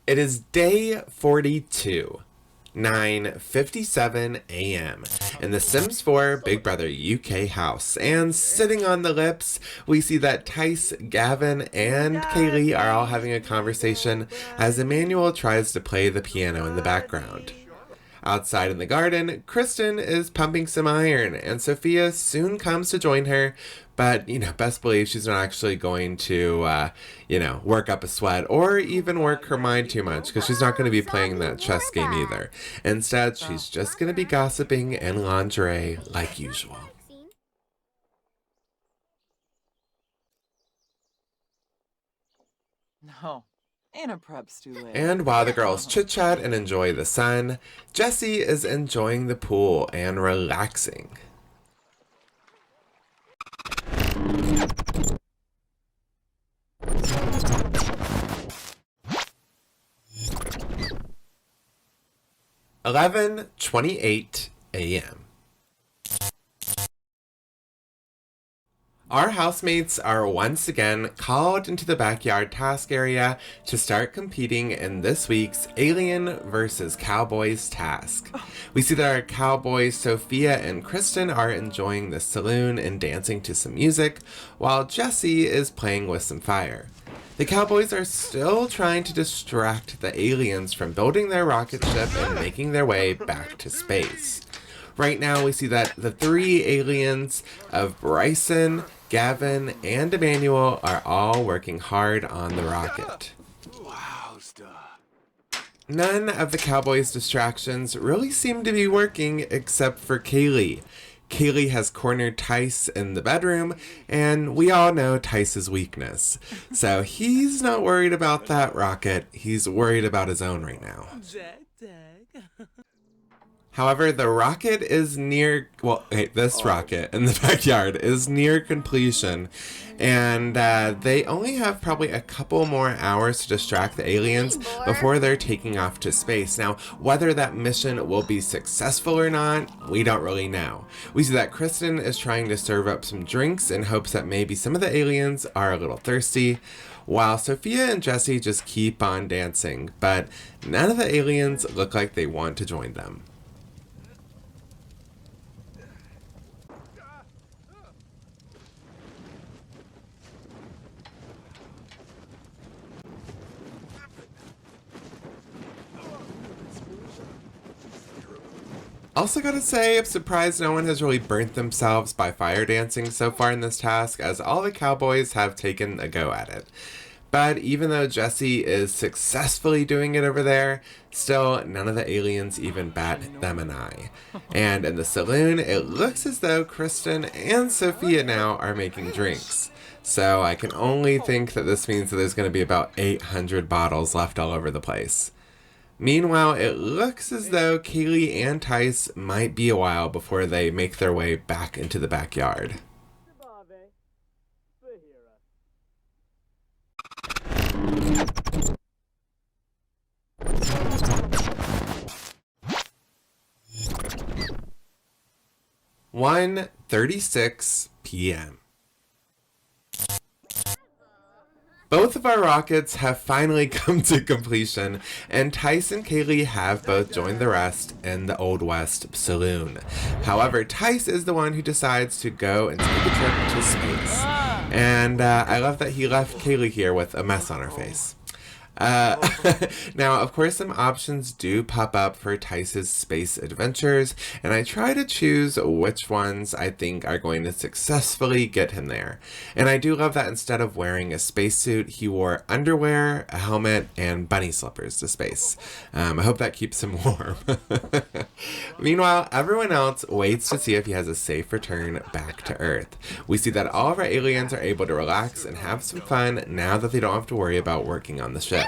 It is day 42, 9:57 a.m. in the Sims 4 Big Brother UK house. And sitting on the lips, we see that Tice, Gavin, and Kaylee are all having a conversation as Emmanuel tries to play the piano in the background. Outside in the garden, Kristen is pumping some iron, and Sophia soon comes to join her. But, best believe she's not actually going to, work up a sweat or even work her mind too much, because she's not going to be playing that chess game either. Instead, she's just going to be gossiping in lingerie like usual. No, ain't a prep's too late. And while the girls chit-chat and enjoy the sun, Jessie is enjoying the pool and relaxing. (11:28 a.m.) Our housemates are once again called into the backyard task area to start competing in this week's Alien vs. Cowboys task. We see that our cowboys Sophia and Kristen are enjoying the saloon and dancing to some music, while Jessie is playing with some fire. The cowboys are still trying to distract the aliens from building their rocket ship and making their way back to space. Right now we see that the three aliens of Bryson, Gavin, and Emmanuel are all working hard on the rocket. Wow, stuff. None of the cowboys' distractions really seem to be working except for Kaylee. Kaylee has cornered Tice in the bedroom, and we all know Tice's weakness. So he's not worried about that rocket, he's worried about his own right now. However, the rocket is this rocket in the backyard is near completion, and they only have probably a couple more hours to distract the aliens before they're taking off to space. Now, whether that mission will be successful or not, we don't really know. We see that Kristen is trying to serve up some drinks in hopes that maybe some of the aliens are a little thirsty, while Sophia and Jessie just keep on dancing, but none of the aliens look like they want to join them. Also gotta say, I'm surprised no one has really burnt themselves by fire dancing so far in this task, as all the cowboys have taken a go at it. But even though Jessie is successfully doing it over there, still none of the aliens even bat them an eye. And in the saloon, it looks as though Kristen and Sophia now are making drinks. So I can only think that this means that there's going to be about 800 bottles left all over the place. Meanwhile, it looks as though Kaylee and Tice might be a while before they make their way back into the backyard. 1:36 p.m. Both of our rockets have finally come to completion, and Tice and Kaylee have both joined the rest in the Old West saloon. However, Tice is the one who decides to go and take a trip to space. And I love that he left Kaylee here with a mess on her face. Now, of course, some options do pop up for Tice's space adventures, and I try to choose which ones I think are going to successfully get him there. And I do love that instead of wearing a spacesuit, he wore underwear, a helmet, and bunny slippers to space. I hope that keeps him warm. Meanwhile, everyone else waits to see if he has a safe return back to Earth. We see that all of our aliens are able to relax and have some fun now that they don't have to worry about working on the ship.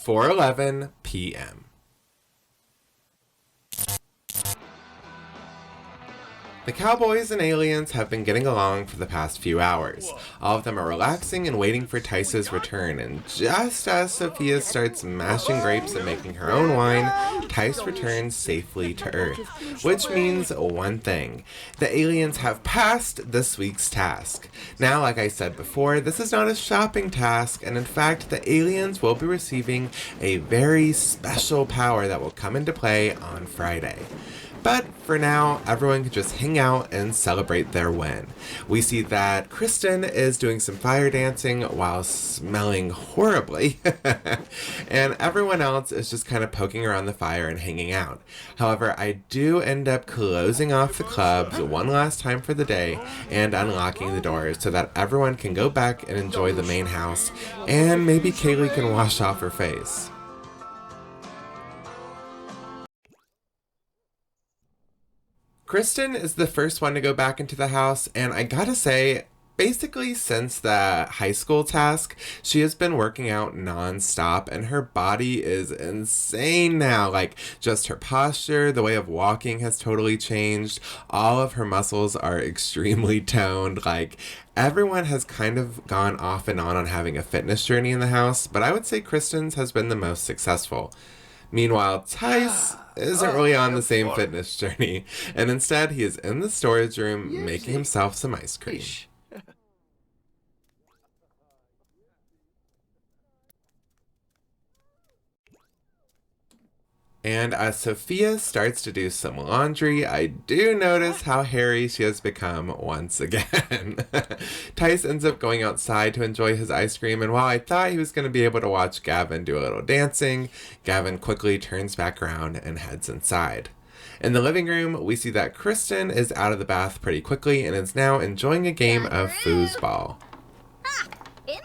4:11 p.m. The cowboys and aliens have been getting along for the past few hours. All of them are relaxing and waiting for Tice's return, and just as Sophia starts mashing grapes and making her own wine, Tice returns safely to Earth, which means one thing. The aliens have passed this week's task. Now, like I said before, this is not a shopping task, and in fact, the aliens will be receiving a very special power that will come into play on Friday. But for now, everyone can just hang out and celebrate their win. We see that Kristen is doing some fire dancing while smelling horribly, and everyone else is just kind of poking around the fire and hanging out. However, I do end up closing off the clubs one last time for the day and unlocking the doors so that everyone can go back and enjoy the main house, and maybe Kaylee can wash off her face. Kristen is the first one to go back into the house, and I gotta say, basically since the high school task, she has been working out non-stop, and her body is insane now. Like, just her posture, the way of walking has totally changed. All of her muscles are extremely toned. Like, everyone has kind of gone off and on having a fitness journey in the house, but I would say Kristen's has been the most successful. Meanwhile, Tice isn't really on the same fitness journey, and instead he is in the storage room making himself some ice cream. And as Sophia starts to do some laundry, I do notice how hairy she has become once again. Tice ends up going outside to enjoy his ice cream, and while I thought he was going to be able to watch Gavin do a little dancing, Gavin quickly turns back around and heads inside. In the living room, we see that Kristen is out of the bath pretty quickly and is now enjoying a game of foosball.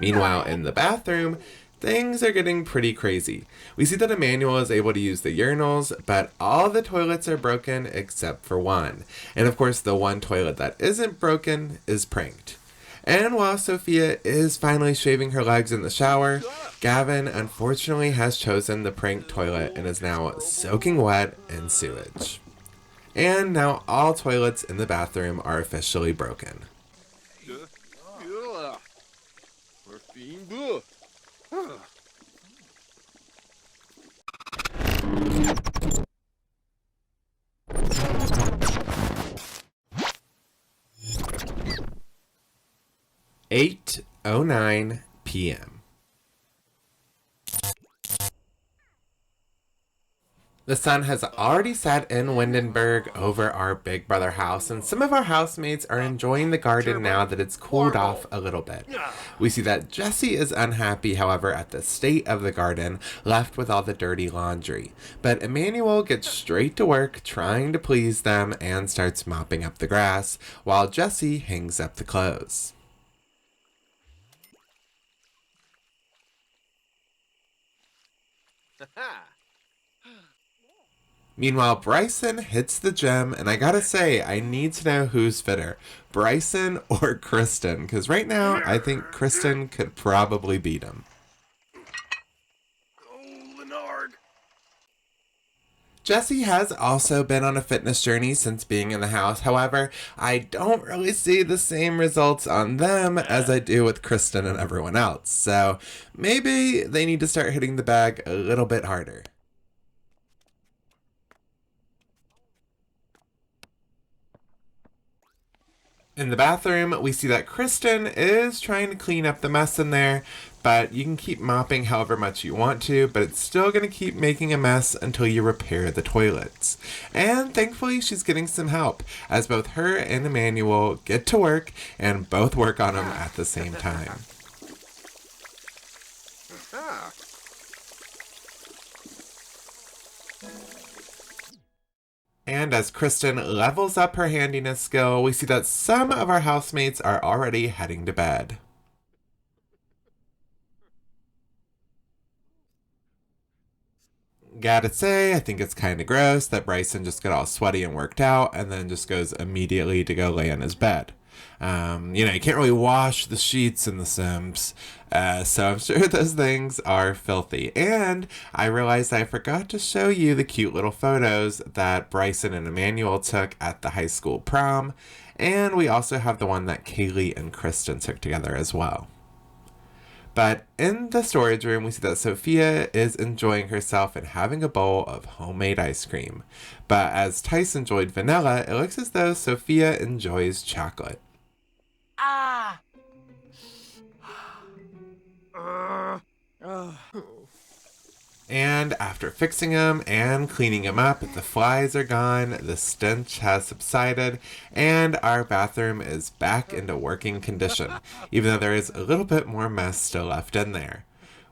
Meanwhile, in the bathroom, things are getting pretty crazy. We see that Emmanuel is able to use the urinals, but all the toilets are broken except for one. And of course, the one toilet that isn't broken is pranked. And while Sophia is finally shaving her legs in the shower, Gavin unfortunately has chosen the pranked toilet and is now soaking wet in sewage. And now all toilets in the bathroom are officially broken. 8:09 p.m. The sun has already set in Windenburg over our Big Brother house, and some of our housemates are enjoying the garden now that it's cooled off a little bit. We see that Jesse is unhappy, however, at the state of the garden, left with all the dirty laundry. But Emmanuel gets straight to work trying to please them and starts mopping up the grass, while Jesse hangs up the clothes. Meanwhile, Bryson hits the gym, and I gotta say, I need to know who's fitter, Bryson or Kristen, because right now, I think Kristen could probably beat him. Jesse has also been on a fitness journey since being in the house. However, I don't really see the same results on them as I do with Kristen and everyone else. So maybe they need to start hitting the bag a little bit harder. In the bathroom, we see that Kristen is trying to clean up the mess in there, but you can keep mopping however much you want to, but it's still going to keep making a mess until you repair the toilets. And thankfully, she's getting some help, as both her and Emmanuel get to work and both work on them at the same time. And as Kristen levels up her handiness skill, we see that some of our housemates are already heading to bed. Gotta say, I think it's kind of gross that Bryson just got all sweaty and worked out and then just goes immediately to go lay in his bed. You can't really wash the sheets in The Sims. So I'm sure those things are filthy. And I realized I forgot to show you the cute little photos that Bryson and Emmanuel took at the high school prom. And we also have the one that Kaylee and Kristen took together as well. But in the storage room, we see that Sophia is enjoying herself and having a bowl of homemade ice cream. But as Tice enjoyed vanilla, it looks as though Sophia enjoys chocolate. Ah! And after fixing him and cleaning him up, the flies are gone, the stench has subsided, and our bathroom is back into working condition, even though there is a little bit more mess still left in there.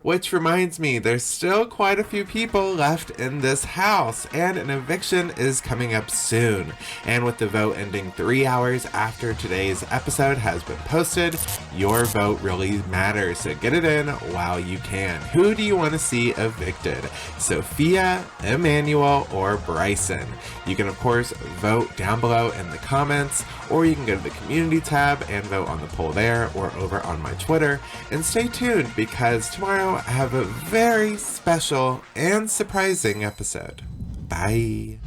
Which reminds me, there's still quite a few people left in this house, and an eviction is coming up soon. And with the vote ending 3 hours after today's episode has been posted, your vote really matters, so get it in while you can. Who do you want to see evicted? Sophia, Emmanuel, or Bryson? You can, of course, vote down below in the comments, or you can go to the community tab and vote on the poll there, or over on my Twitter. And stay tuned, because tomorrow I have a very special and surprising episode. Bye.